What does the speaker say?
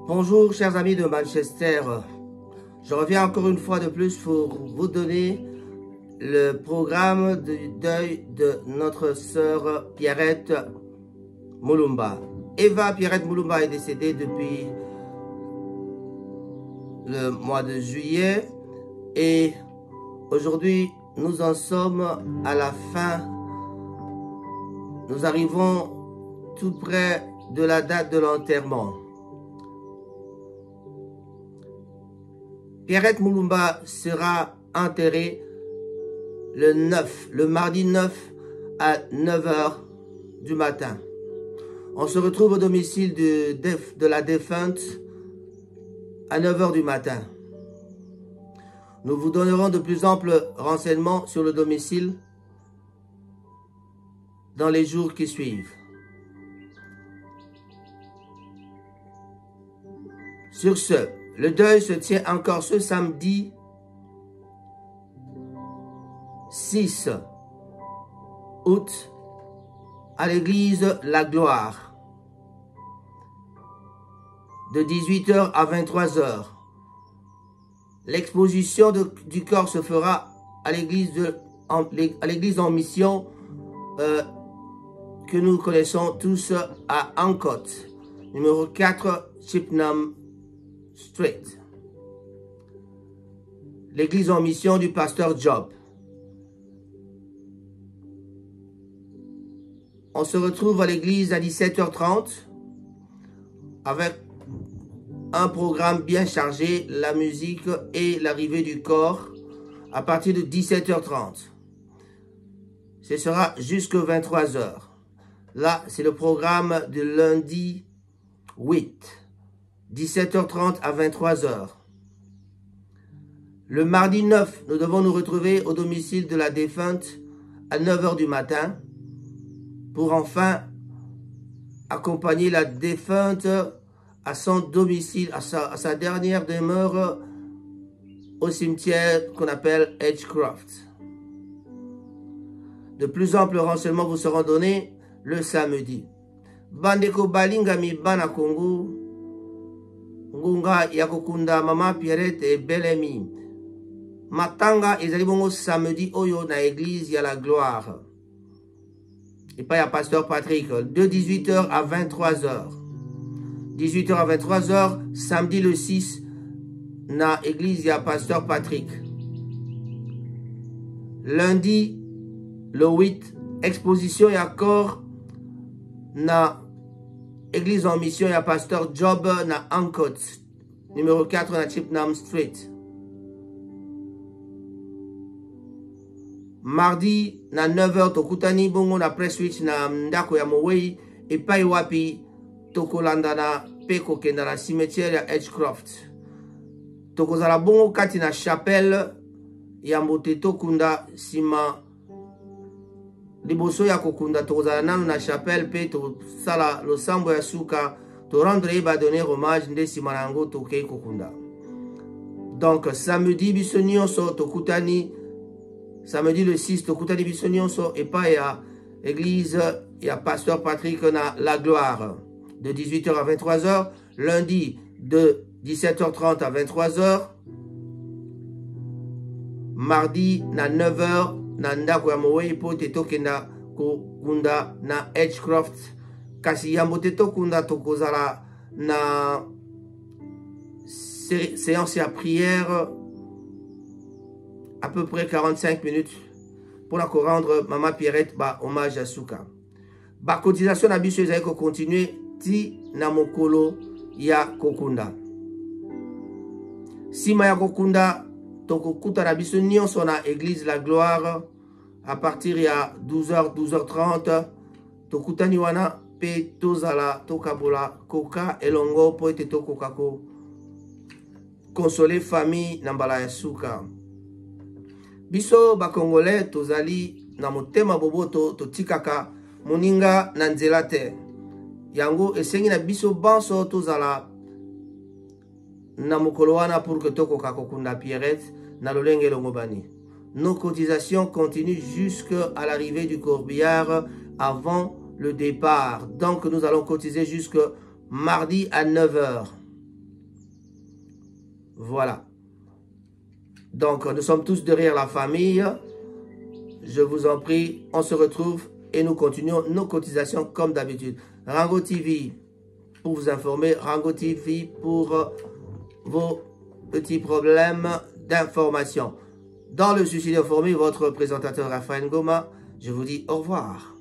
Bonjour chers amis de Manchester, je reviens encore une fois de plus pour vous donner le programme du deuil de notre sœur Pierrette Mulumba. Eva Pierrette Mulumba est décédée depuis le mois de juillet et aujourd'hui nous en sommes à la fin. Nous arrivons tout près de la date de l'enterrement. Pierrette Mulumba sera enterrée le mardi 9 à 9 h du matin. On se retrouve au domicile de la défunte à 9 h du matin. Nous vous donnerons de plus amples renseignements sur le domicile dans les jours qui suivent. Sur ce, le deuil se tient encore ce samedi 6 août à l'église La Gloire de 18 h à 23 h. L'exposition du corps se fera à l'église en mission que nous connaissons tous à Ancott, numéro 4 Chippenham Street. L'église en mission du pasteur Job. On se retrouve à l'église à 17 h 30 avec un programme bien chargé, la musique et l'arrivée du corps à partir de 17 h 30. Ce sera jusqu'à 23 h. Là, c'est le programme de lundi 8. 17 h 30 à 23 h. Le mardi 9, nous devons nous retrouver au domicile de la défunte à 9 h du matin pour enfin accompagner la défunte à son domicile, à sa dernière demeure au cimetière qu'on appelle Edgecroft. De plus amples renseignements vous seront donnés le samedi. Bandeko balingami bana Congo. Ngunga yakokunda mama Pierrette et Belemi. Matanga ezali bongo samedi oyo na église ya La Gloire. Et pas ya pasteur Patrick de 18 h à 23 h. 18 h à 23 h samedi le 6 na église ya pasteur Patrick. Lundi le 8 exposition ya corps na église en mission ya pasteur Job na Ancott, numéro 4 na Chippenham Street. Mardi na 9 h tokutani bongo na press switch na ndako ya Mowei epai wapi tokolandana pe kokenda na cimetière ya Edgecroft. Tokozala bongo kati na chapelle ya Mboteto Kunda sima liboso ya kokunda tokozala nanu na chapelle pe tosala losambo ya suka to rendre eba donner hommage nde sima na yango tokei kokunda. Donc samedi biso nyonso tokutani, samedi le 6 tokutani biso nyonso epai ya église ya pasteur Patrick na La Gloire de 18 h à 23 h. Lundi de 17 h 30 à 23 h. Mardi na 9 h na ndako ya Mowei po te tokenda kokunda na Edgecroft. Kasi yambo te tokunda tokozala na séance ya prière à peu près 45 minutes pour la rendre Maman Pierrette ba hommage à Souka. Ba cotisation na biso ezali ko continuer ti na mokolo ya kokunda. Sima ya kokunda tokokuta na biso nyonso na église La Gloire à partir ya 12 h 12 h 30 tokutani wana pe tozala tokabola koka elongo po ete tokoka ko consoler famille na mbala ya suka. Biso ba Congolais tozali na motema boboto totikaka moninga na nzela te. Yango esengi na biso banso tozala na mokolo wana pour que tokoka kokunda Pierrette na lolenge longobani. Nos cotisations continuent jusqu'à l'arrivée du corbillard avant le départ. Donc nous allons cotiser jusque mardi à 9 h. Voilà. Donc, nous sommes tous derrière la famille. Je vous en prie, on se retrouve et nous continuons nos cotisations comme d'habitude. Rango TV pour vous informer, Rango TV pour vos petits problèmes d'information. Dans le souci d'informer votre présentateur Raphaël Ngoma, je vous dis au revoir.